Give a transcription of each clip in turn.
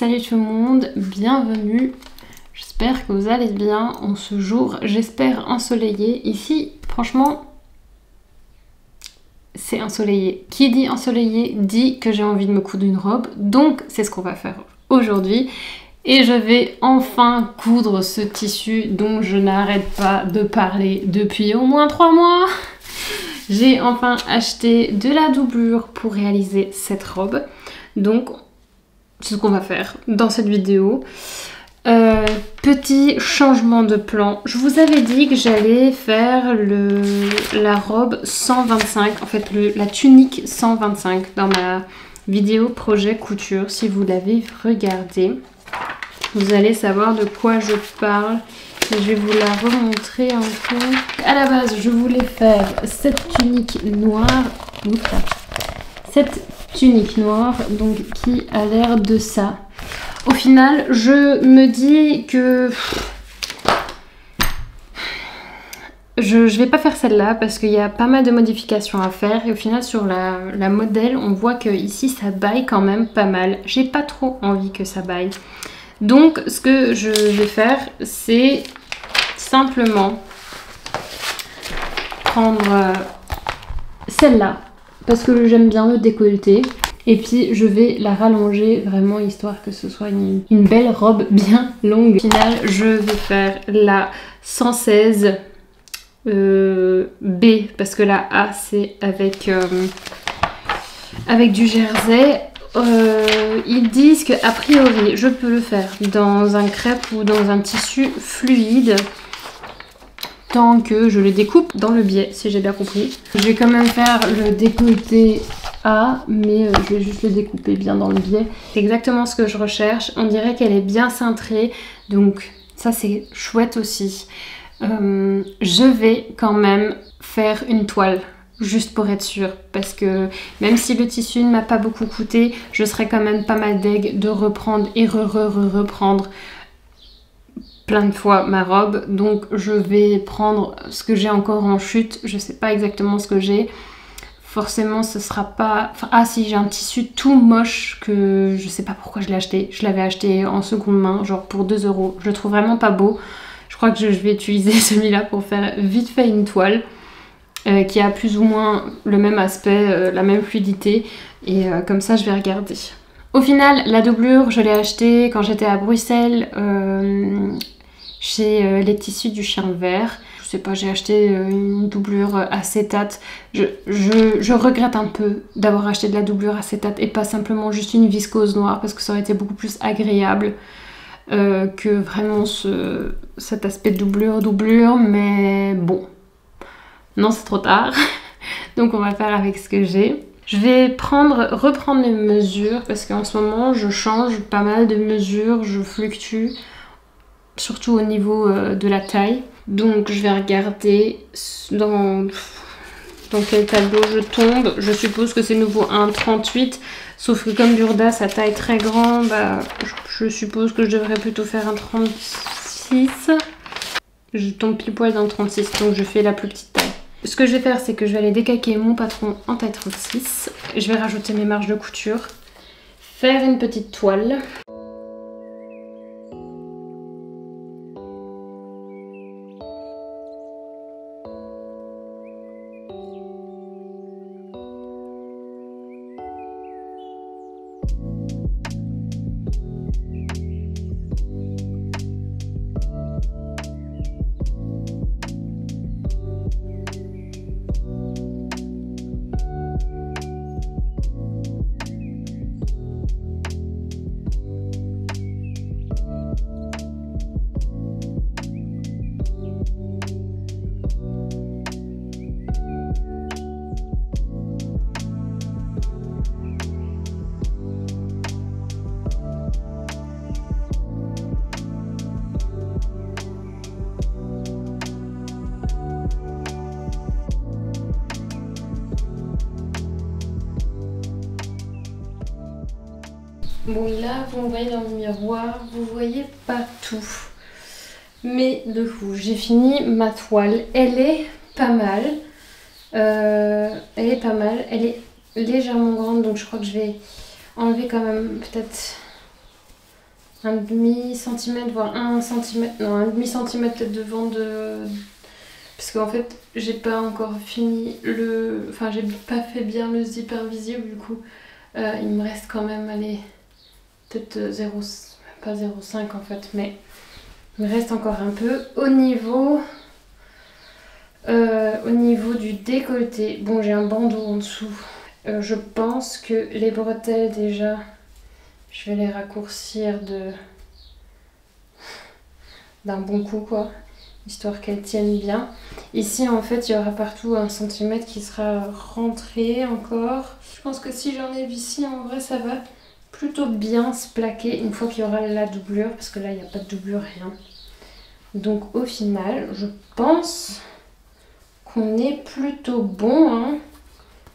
Salut tout le monde, bienvenue. J'espère que vous allez bien en ce jour, j'espère ensoleillé. Ici, franchement, c'est ensoleillé. Qui dit ensoleillé dit que j'ai envie de me coudre une robe. Donc, c'est ce qu'on va faire aujourd'hui. Et je vais enfin coudre ce tissu dont je n'arrête pas de parler depuis au moins 3 mois. J'ai enfin acheté de la doublure pour réaliser cette robe. Donc, c'est ce qu'on va faire dans cette vidéo. Petit changement de plan. Je vous avais dit que j'allais faire la robe 125, en fait la tunique 125 dans ma vidéo projet couture. Si vous l'avez regardé, vous allez savoir de quoi je parle. Et je vais vous la remontrer un peu. À la base, je voulais faire cette tunique noire. Cette tunique noire, donc qui a l'air de ça. Au final, je me dis que je vais pas faire celle-là parce qu'il y a pas mal de modifications à faire. Et au final, sur la modèle, on voit que ici, ça baille quand même pas mal. J'ai pas trop envie que ça baille. Donc, ce que je vais faire, c'est simplement prendre celle-là parce que j'aime bien le décolleté. Et puis je vais la rallonger vraiment histoire que ce soit une belle robe bien longue. Au final, je vais faire la 116 B parce que la A c'est avec du jersey. Ils disent que a priori je peux le faire dans un crêpe ou dans un tissu fluide tant que je le découpe dans le biais, si j'ai bien compris. Je vais quand même faire le décolleté A, mais je vais juste le découper bien dans le biais. C'est exactement ce que je recherche. On dirait qu'elle est bien cintrée, donc ça c'est chouette aussi. Je vais quand même faire une toile, juste pour être sûre, parce que même si le tissu ne m'a pas beaucoup coûté, je serais quand même pas mal deg de reprendre et reprendre plein de fois ma robe. Donc je vais prendre ce que j'ai encore en chute. Je sais pas exactement ce que j'ai. Forcément ce sera pas... Enfin, ah si, j'ai un tissu tout moche que je sais pas pourquoi je l'ai acheté. Je l'avais acheté en seconde main, genre pour 2 €. Je le trouve vraiment pas beau. Je crois que je vais utiliser celui-là pour faire vite fait une toile qui a plus ou moins le même aspect, la même fluidité. Et comme ça je vais regarder. Au final, la doublure, je l'ai achetée quand j'étais à Bruxelles chez les tissus du Chien Vert. Je sais pas, j'ai acheté une doublure acétate. Je regrette un peu d'avoir acheté de la doublure acétate et pas simplement juste une viscose noire parce que ça aurait été beaucoup plus agréable que vraiment cet aspect de doublure. Mais bon, non, c'est trop tard. Donc on va faire avec ce que j'ai. Je vais reprendre les mesures parce qu'en ce moment je change pas mal de mesures, je fluctue, surtout au niveau de la taille. Donc je vais regarder dans quel tableau je tombe. Je suppose que c'est nouveau 1,38, sauf que comme Burda sa taille très grande, bah, je suppose que je devrais plutôt faire un 36. Je tombe pile poil dans le 36, donc je fais la plus petite taille. Ce que je vais faire, c'est que je vais aller décalquer mon patron en taille 36. Je vais rajouter mes marges de couture, faire une petite toile. Bon là, vous me voyez dans le miroir, vous voyez pas tout. Mais de coup, j'ai fini ma toile. Elle est pas mal. Elle est légèrement grande, donc je crois que je vais enlever quand même peut-être un demi-centimètre, voire 1 centimètre, non, un demi-centimètre peut-être devant de... Parce qu'en fait, j'ai pas encore fini le... Enfin, j'ai pas fait bien le zip invisible, du coup, il me reste quand même, allez, peut-être 0, pas 0,5 en fait, mais il me reste encore un peu. Au niveau du décolleté, bon, j'ai un bandeau en dessous. Je pense que les bretelles, déjà, je vais les raccourcir d'un bon coup, quoi, histoire qu'elles tiennent bien. Ici, en fait, il y aura partout 1 centimètre qui sera rentré encore. Je pense que si j'enlève ici, en vrai, ça va plutôt bien se plaquer une fois qu'il y aura la doublure, parce que là, il n'y a pas de doublure, rien. Donc, au final, je pense qu'on est plutôt bon, hein.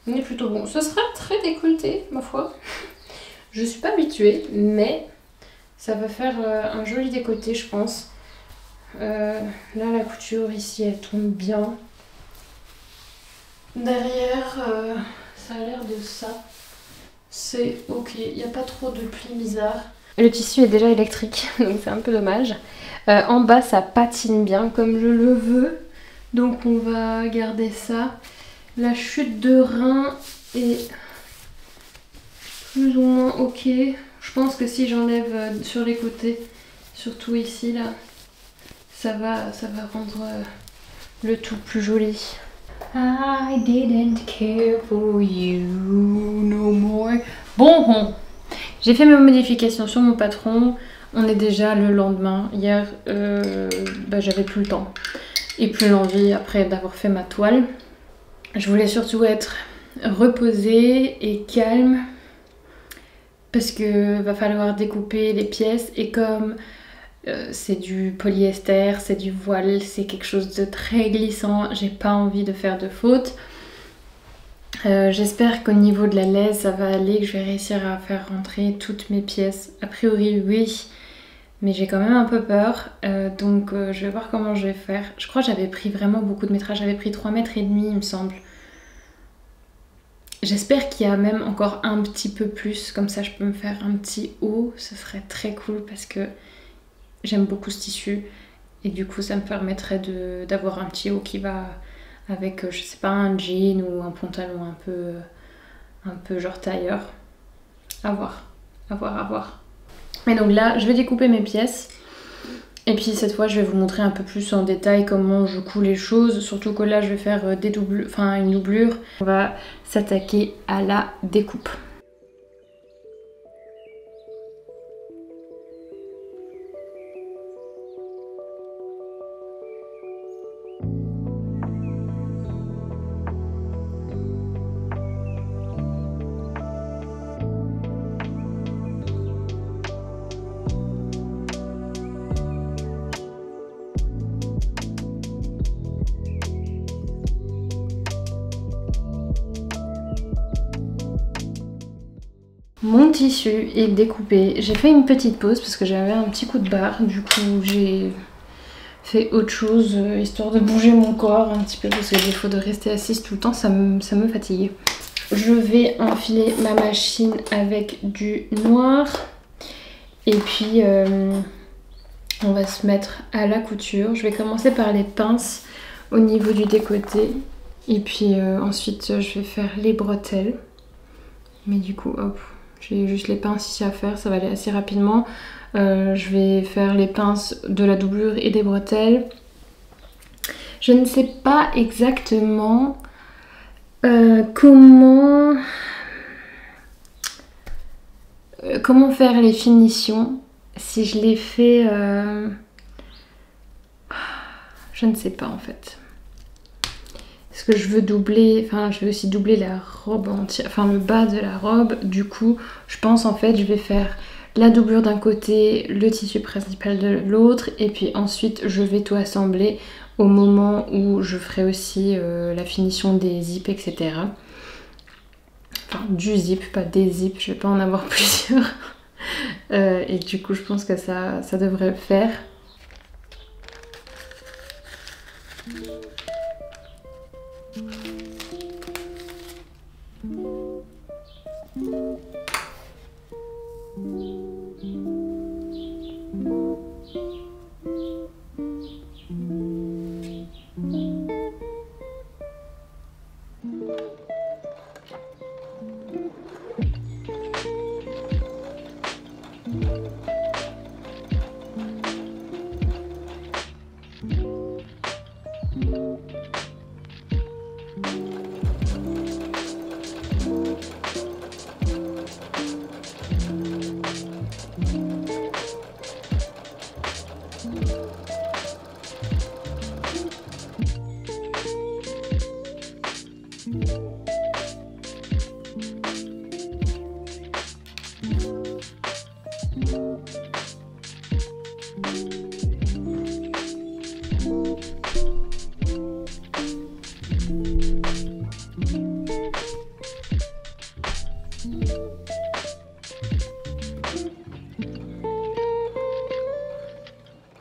On est plutôt bon. Ce sera très décolleté, ma foi. Je suis pas habituée, mais ça va faire un joli décolleté, je pense. Là, la couture ici, elle tombe bien. Derrière, ça a l'air de ça. C'est ok, il n'y a pas trop de plis bizarres. Le tissu est déjà électrique, donc c'est un peu dommage. En bas, ça patine bien comme je le veux. Donc on va garder ça. La chute de rein est plus ou moins ok. Je pense que si j'enlève sur les côtés, surtout ici là, ça va rendre le tout plus joli. I didn't care for you no more. Bon, j'ai fait mes modifications sur mon patron. On est déjà le lendemain. Hier, j'avais plus le temps et plus l'envie après d'avoir fait ma toile. Je voulais surtout être reposée et calme parce que va falloir découper les pièces et comme c'est du polyester, c'est du voile, c'est quelque chose de très glissant, j'ai pas envie de faire de fautes. J'espère qu'au niveau de la laisse ça va aller, que je vais réussir à faire rentrer toutes mes pièces. A priori oui, mais j'ai quand même un peu peur, donc je vais voir comment je vais faire. Je crois que j'avais pris vraiment beaucoup de métrage, j'avais pris 3,5 mètres il me semble. J'espère qu'il y a même encore un petit peu plus, comme ça je peux me faire un petit haut, ce serait très cool parce que j'aime beaucoup ce tissu et du coup ça me permettrait d'avoir un petit haut qui va avec, je sais pas, un jean ou un pantalon un peu genre tailleur. À voir, à voir, à voir. Et donc là, je vais découper mes pièces. Et puis cette fois, je vais vous montrer un peu plus en détail comment je couds les choses. Surtout que là, je vais faire une doublure. On va s'attaquer à la découpe. Mon tissu est découpé. J'ai fait une petite pause parce que j'avais un petit coup de barre. Du coup, j'ai fait autre chose histoire de bouger mon corps un petit peu parce que des fois de rester assise tout le temps, ça me fatigue. Je vais enfiler ma machine avec du noir et puis on va se mettre à la couture. Je vais commencer par les pinces au niveau du décolleté et puis ensuite je vais faire les bretelles. Mais du coup, hop, j'ai juste les pinces ici à faire, ça va aller assez rapidement. Je vais faire les pinces de la doublure et des bretelles. Je ne sais pas exactement comment faire les finitions. Si je les fais... je ne sais pas en fait. Parce que je veux doubler, enfin je veux aussi doubler la robe entière, enfin le bas de la robe. Du coup, je pense en fait je vais faire la doublure d'un côté, le tissu principal de l'autre. Et puis ensuite je vais tout assembler au moment où je ferai aussi la finition des zips, etc. Enfin du zip, pas des zips, je vais pas en avoir plusieurs. Et du coup je pense que ça devrait le faire.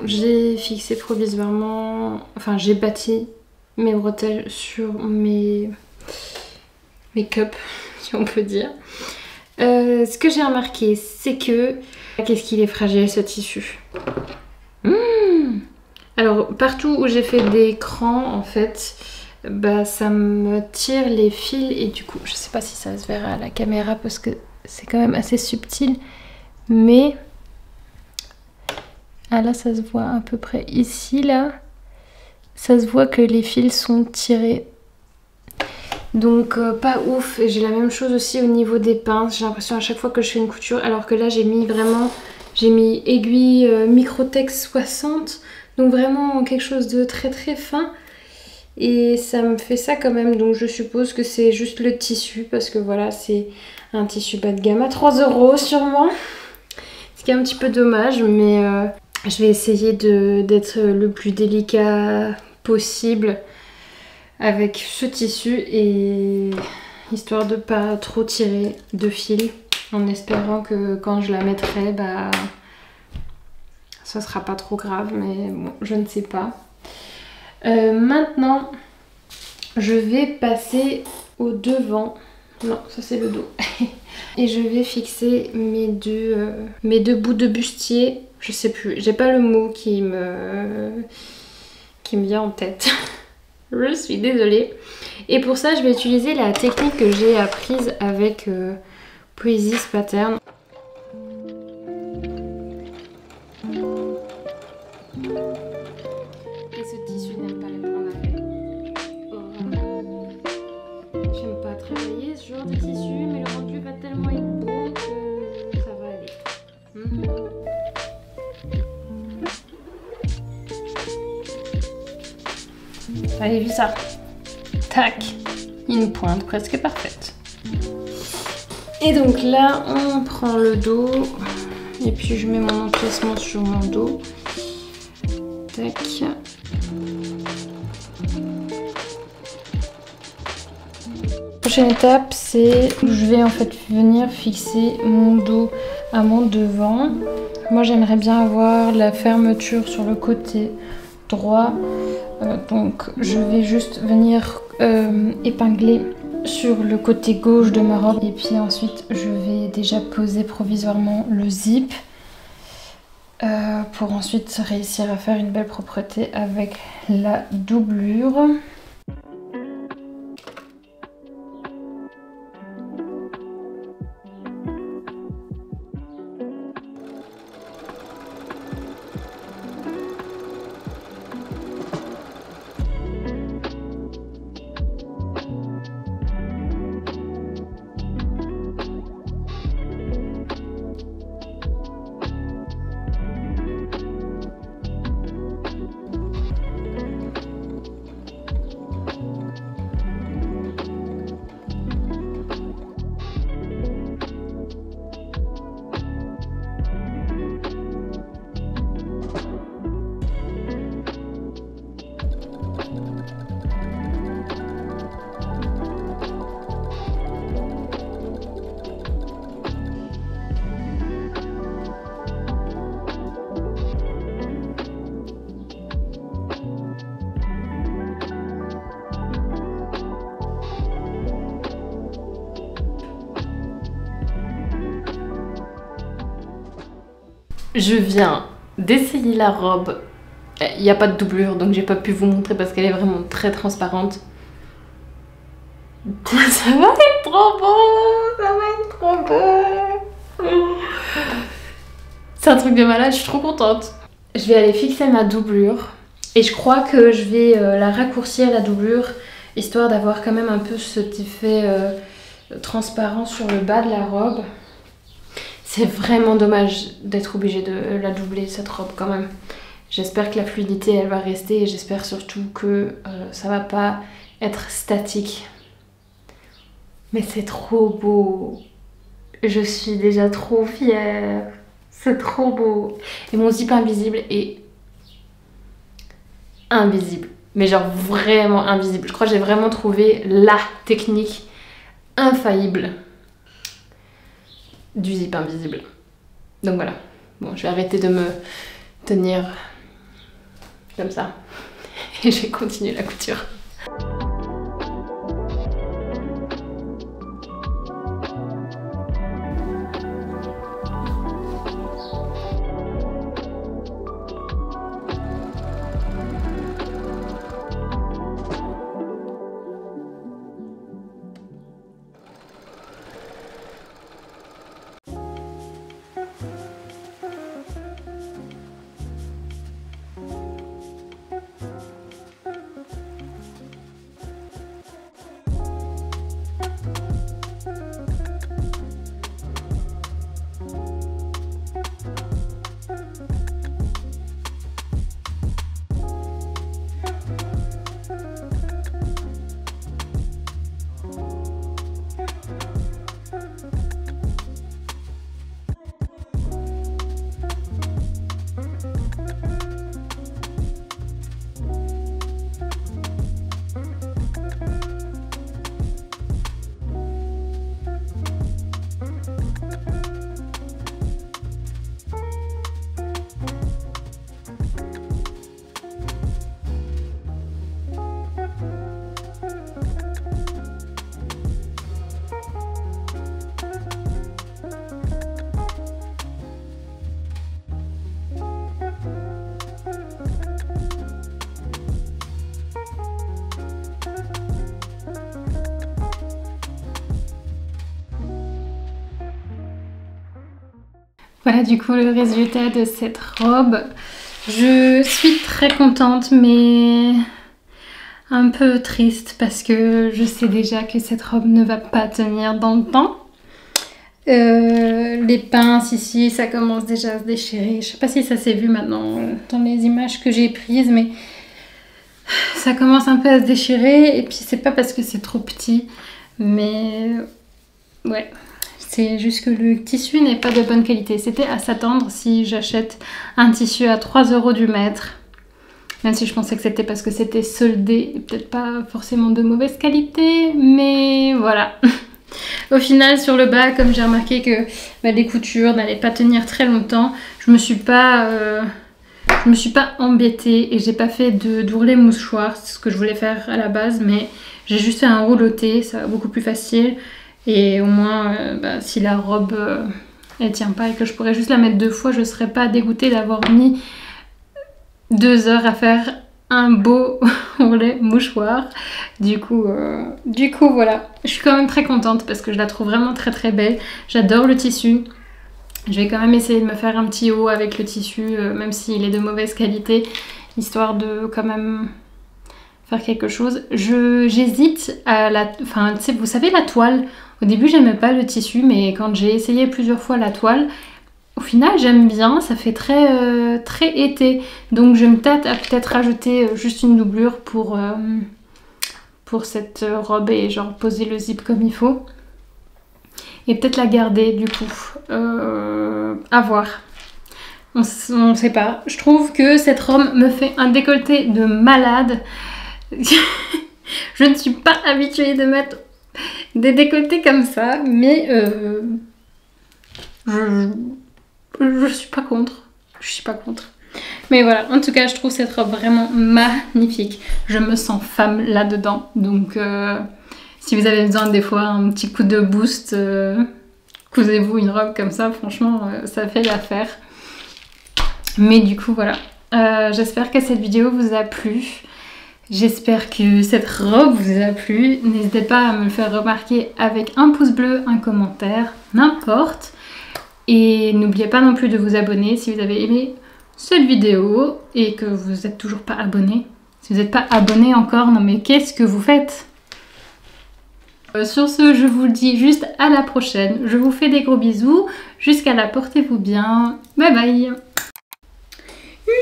J'ai fixé provisoirement, enfin j'ai bâti mes bretelles sur mes cups, si on peut dire. Ce que j'ai remarqué, c'est que... Qu'est-ce qu'il est fragile ce tissu. Alors partout où j'ai fait des crans, en fait, bah ça me tire les fils et du coup, je sais pas si ça se verra à la caméra parce que c'est quand même assez subtil, mais... Ah là ça se voit à peu près ici là, ça se voit que les fils sont tirés. Donc pas ouf. J'ai la même chose aussi au niveau des pinces, j'ai l'impression à chaque fois que je fais une couture, alors que là j'ai mis vraiment, j'ai mis aiguille Microtex 60, donc vraiment quelque chose de très très fin. Et ça me fait ça quand même, donc je suppose que c'est juste le tissu, parce que voilà c'est un tissu bas de gamme à 3 € sûrement. Ce qui est un petit peu dommage, mais... je vais essayer d'être le plus délicat possible avec ce tissu et histoire de pas trop tirer de fil, en espérant que quand je la mettrai, bah ça sera pas trop grave, mais bon, je ne sais pas. Maintenant, je vais passer au devant. Non, ça c'est le dos. Et je vais fixer mes deux bouts de bustier. Je sais plus, j'ai pas le mot qui me vient en tête. Je suis désolée. Et pour ça, je vais utiliser la technique que j'ai apprise avec Poesis Pattern. Et ce tissu n'aime pas les prendre à fait. J'aime pas travailler ce genre de tissu, mais le rendu va tellement être beau que ça va aller. Allez, vu ça. Tac. Une pointe presque parfaite. Et donc là, on prend le dos. Et puis je mets mon emplacement sur mon dos. Tac. Prochaine étape, c'est je vais en fait venir fixer mon dos à mon devant. Moi, j'aimerais bien avoir la fermeture sur le côté droit. Donc je vais juste venir épingler sur le côté gauche de ma robe et puis ensuite je vais déjà poser provisoirement le zip pour ensuite réussir à faire une belle propreté avec la doublure. Je viens d'essayer la robe. Il n'y a pas de doublure, donc j'ai pas pu vous montrer parce qu'elle est vraiment très transparente. Ça va être trop beau! Ça va être trop beau! C'est un truc de malade, je suis trop contente. Je vais aller fixer ma doublure. Et je crois que je vais la raccourcir, la doublure, histoire d'avoir quand même un peu cet effet transparent sur le bas de la robe. C'est vraiment dommage d'être obligée de la doubler, cette robe quand même. J'espère que la fluidité, elle va rester et j'espère surtout que ça va pas être statique. Mais c'est trop beau. Je suis déjà trop fière. C'est trop beau. Et mon zip invisible est invisible. Mais genre vraiment invisible. Je crois que j'ai vraiment trouvé la technique infaillible du zip invisible. Donc voilà. Bon, je vais arrêter de me tenir comme ça. Et je vais continuer la couture. Voilà du coup le résultat de cette robe. Je suis très contente mais un peu triste parce que je sais déjà que cette robe ne va pas tenir dans le temps. Les pinces ici ça commence déjà à se déchirer. Je sais pas si ça s'est vu maintenant dans les images que j'ai prises mais ça commence un peu à se déchirer et puis c'est pas parce que c'est trop petit mais ouais. C'est juste que le tissu n'est pas de bonne qualité. C'était à s'attendre si j'achète un tissu à 3 € du mètre. Même si je pensais que c'était parce que c'était soldé et peut-être pas forcément de mauvaise qualité. Mais voilà. Au final, sur le bas, comme j'ai remarqué que les coutures n'allaient pas tenir très longtemps, je me suis pas embêtée et j'ai pas fait d'ourlet mouchoir. C'est ce que je voulais faire à la base. Mais j'ai juste fait un rouloté, ça va beaucoup plus facile. Et au moins, si la robe elle tient pas et que je pourrais juste la mettre 2 fois, je serais pas dégoûtée d'avoir mis 2 heures à faire un beau ourlet mouchoir. Du coup, voilà. Je suis quand même très contente parce que je la trouve vraiment très très belle. J'adore le tissu. Je vais quand même essayer de me faire un petit haut avec le tissu, même s'il est de mauvaise qualité, histoire de quand même faire quelque chose. J'hésite à la... Enfin, vous savez la toile. Au début, j'aimais pas le tissu, mais quand j'ai essayé plusieurs fois la toile, au final, j'aime bien. Ça fait très, très été. Donc, je me tâte à peut-être rajouter juste une doublure pour cette robe et genre poser le zip comme il faut. Et peut-être la garder, du coup. À voir. On sait pas. Je trouve que cette robe me fait un décolleté de malade. Je ne suis pas habituée de mettre des décolletés comme ça, mais je suis pas contre. Je suis pas contre. Mais voilà, en tout cas, je trouve cette robe vraiment magnifique. Je me sens femme là-dedans. Donc, si vous avez besoin des fois un petit coup de boost, cousez-vous une robe comme ça. Franchement, ça fait l'affaire. Mais du coup, voilà. J'espère que cette vidéo vous a plu. J'espère que cette robe vous a plu. N'hésitez pas à me le faire remarquer avec un pouce bleu, un commentaire, n'importe. Et n'oubliez pas non plus de vous abonner si vous avez aimé cette vidéo et que vous n'êtes toujours pas abonné. Si vous n'êtes pas abonné encore, non mais qu'est-ce que vous faites? Sur ce, je vous dis juste à la prochaine. Je vous fais des gros bisous. Jusqu'à là, portez-vous bien. Bye bye.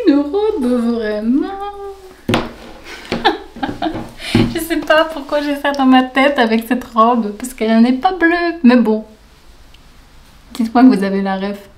Une robe vraiment. Je sais pas pourquoi j'ai ça dans ma tête avec cette robe. Parce qu'elle n'est pas bleue. Mais bon. Dites-moi que vous avez la ref.